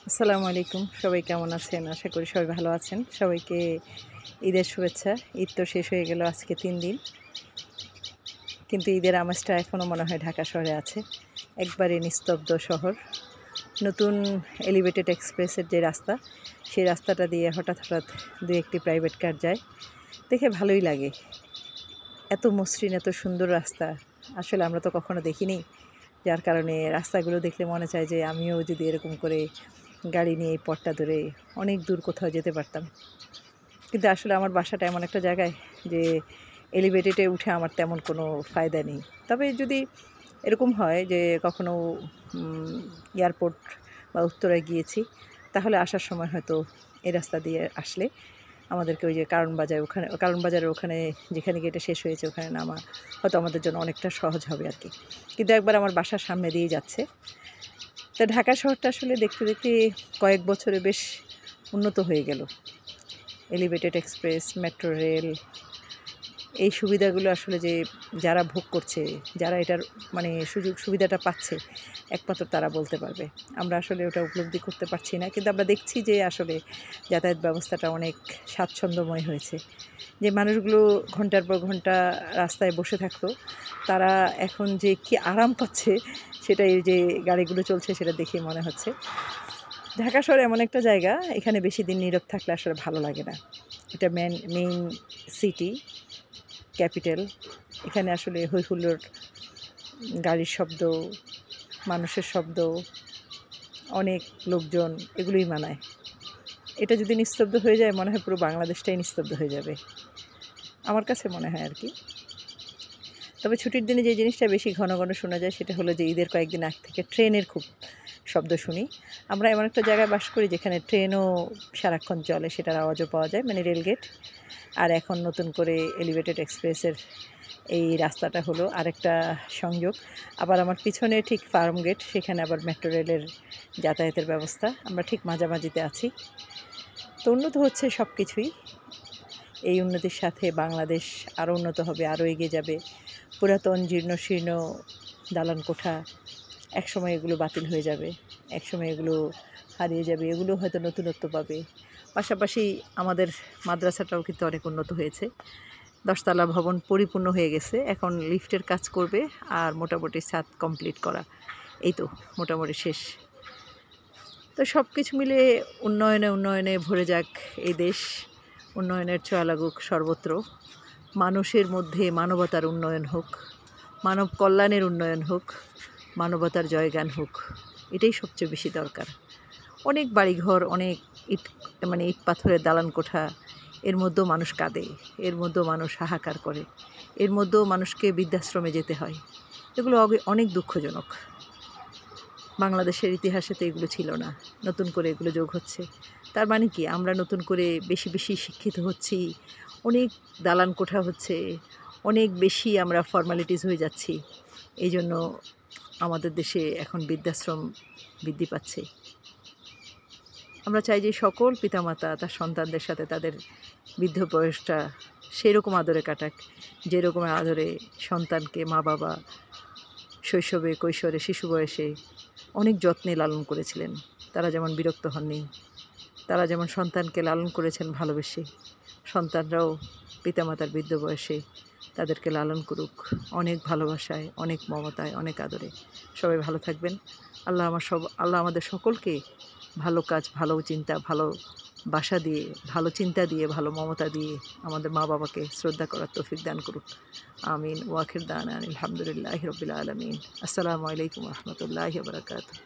আসসালামু আলাইকুম। সবাই কেমন আছেন? আশা করি সবাই ভালো আছেন। সবাইকে ঈদের শুভেচ্ছা। ঈদ তো শেষ হয়ে গেল আজকে ৩ দিন। কিন্তু ঈদের আমেজটা এখনও মনে হয় ঢাকা শহরে আছে। একবারে নিস্তব্ধ শহর। নতুন এলিভেটেড এক্সপ্রেসের যে রাস্তা, সেই রাস্তাটা দিয়ে হঠাৎ ২-১টি প্রাইভেট কার যায়। দেখে ভালোই লাগে। এত মসৃণ, এত সুন্দর রাস্তা আসলে আমরা তো কখনো দেখিনি। যার কারণে রাস্তাগুলো দেখলে মনে চায় যে আমিও যদি এরকম করে গাড়ি নিয়ে এই পথটা ধরে অনেক দূর কোথাও যেতে পারতাম। কিন্তু আসলে আমার বাসাটা এমন একটা জায়গায় যে এলিভেটেডে উঠে আমার তেমন কোনো ফায়দা নেই। তবে যদি এরকম হয় যে কখনো এয়ারপোর্ট বা উত্তরায় গিয়েছি, তাহলে আসার সময় হয়তো এই রাস্তা দিয়ে আসলে আমাদেরকে ওই যে কারণ বাজারের ওখানে যেখানে গেটে শেষ হয়েছে ওখানে নামা হয়তো আমাদের জন্য অনেকটা সহজ হবে আর কি। কিন্তু একবার আমার বাসার সামনে দিয়েই যাচ্ছে। তা ঢাকা শহরটা আসলে দেখতে দেখতে কয়েক বছরে বেশ উন্নত হয়ে গেল। এলিভেটেড এক্সপ্রেস, মেট্রো রেল, এই সুবিধাগুলো আসলে যে যারা ভোগ করছে, যারা এটার সুযোগ সুবিধাটা পাচ্ছে, একমাত্র তারা বলতে পারবে। আমরা আসলে ওটা উপলব্ধি করতে পারছি না। কিন্তু আমরা দেখছি যে আসলে যাতায়াত ব্যবস্থাটা অনেক স্বাচ্ছন্দ্যময় হয়েছে। যে মানুষগুলো ঘন্টার পর ঘন্টা রাস্তায় বসে থাকতো, তারা এখন যে কি আরাম পাচ্ছে, সেটা এই যে গাড়িগুলো চলছে সেটা দেখেই মনে হচ্ছে। ঢাকা শহর এমন একটা জায়গা, এখানে বেশি দিন নীরব থাকলে আসলে ভালো লাগে না। এটা মেইন সিটি, ক্যাপিটাল। এখানে আসলে হৈ হুল্লোড়, গাড়ির শব্দ, মানুষের শব্দ, অনেক লোকজন, এগুলোই মানায়। এটা যদি নিস্তব্ধ হয়ে যায়, মনে হয় পুরো বাংলাদেশটাই নিস্তব্ধ হয়ে যাবে। আমার কাছে মনে হয় আর কি। তবে ছুটির দিনে যে জিনিসটা বেশি ঘন ঘন শোনা যায় সেটা হলো যে ঈদের কয়েকদিন আগ থেকে ট্রেনের খুব শব্দ শুনি। আমরা এমন একটা জায়গায় বাস করি যেখানে ট্রেনও সারাক্ষণ চলে, সেটার আওয়াজও পাওয়া যায়, মানে রেলগেট। আর এখন নতুন করে এলিভেটেড এক্সপ্রেসের এই রাস্তাটা হলো আরেকটা সংযোগ। আবার আমার পিছনে ঠিক ফার্ম গেট, সেখানে আবার মেট্রো রেলের যাতায়াতের ব্যবস্থা। আমরা ঠিক মাঝামাঝিতে আছি। তো উন্নত হচ্ছে সব কিছুই। এই উন্নতির সাথে বাংলাদেশ আরও উন্নত হবে, আরও এগিয়ে যাবে। পুরাতন জীর্ণশীর্ণ দালান কোঠা, একসময় এগুলো বাতিল হয়ে যাবে, একসময় এগুলো হারিয়ে যাবে, এগুলো হয়তো নতুনত্ব পাবে। পাশাপাশি আমাদের মাদ্রাসাটাও কিন্তু অনেক উন্নত হয়েছে। ১০ তলা ভবন পরিপূর্ণ হয়ে গেছে, এখন লিফটের কাজ করবে আর মোটামুটি ছাদ কমপ্লিট করা, এই তো মোটামুটি শেষ। তো সব কিছু মিলে উন্নয়নে ভরে যাক এই দেশ, উন্নয়নের ছোঁয়া লাগুক সর্বত্র। মানুষের মধ্যে মানবতার উন্নয়ন হোক, মানব কল্যাণের উন্নয়ন হোক, মানবতার জয়গান হোক, এটাই সবচেয়ে বেশি দরকার। অনেক বাড়িঘর, অনেক ইট পাথরের দালান কোঠা, এর মধ্যেও মানুষ কাঁদে, এর মধ্যেও মানুষ হাহাকার করে, এর মধ্যেও মানুষকে বৃদ্ধাশ্রমে যেতে হয়। এগুলো অনেক দুঃখজনক। বাংলাদেশের ইতিহাসে তো এগুলো ছিল না, নতুন করে এগুলো যোগ হচ্ছে। তার মানে কি, আমরা নতুন করে বেশি শিক্ষিত হচ্ছি, অনেক দালান কোঠা হচ্ছে, অনেক বেশি আমরা ফর্মালিটিস হয়ে যাচ্ছি। এই জন্য আমাদের দেশে এখন বৃদ্ধাশ্রম বৃদ্ধি পাচ্ছে। আমরা চাই যে সকল পিতামাতা তার সন্তানদের সাথে তাদের বৃদ্ধ বয়সটা সেরকম আদরে কাটাক, যেরকম আদরে সন্তানকে মা বাবা শৈশবে, কৈশোরে, শিশু বয়সে অনেক যত্নে লালন করেছিলেন। তারা যেমন বিরক্ত হননি, তারা যেমন সন্তানকে লালন করেছেন ভালোবেসে, সন্তানরাও পিতামাতার বৃদ্ধ বয়সে তাদেরকে লালন করুক অনেক ভালোবাসায়, অনেক মমতায়, অনেক আদরে। সবাই ভালো থাকবেন। আল্লাহ আমাদের সকলকে ভালো কাজ, ভালো চিন্তা, ভালো বাসা দিয়ে, ভালো চিন্তা দিয়ে, ভালো মমতা দিয়ে আমাদের মা বাবাকে শ্রদ্ধা করার তৌফিক দান করুক। আমিন। ওয়াখির দাওয়ানা আলহামদুলিল্লাহি রাব্বিল আলামিন। আসসালামু আলাইকুম ওয়া রাহমাতুল্লাহি ওয়া বারাকাতুহু।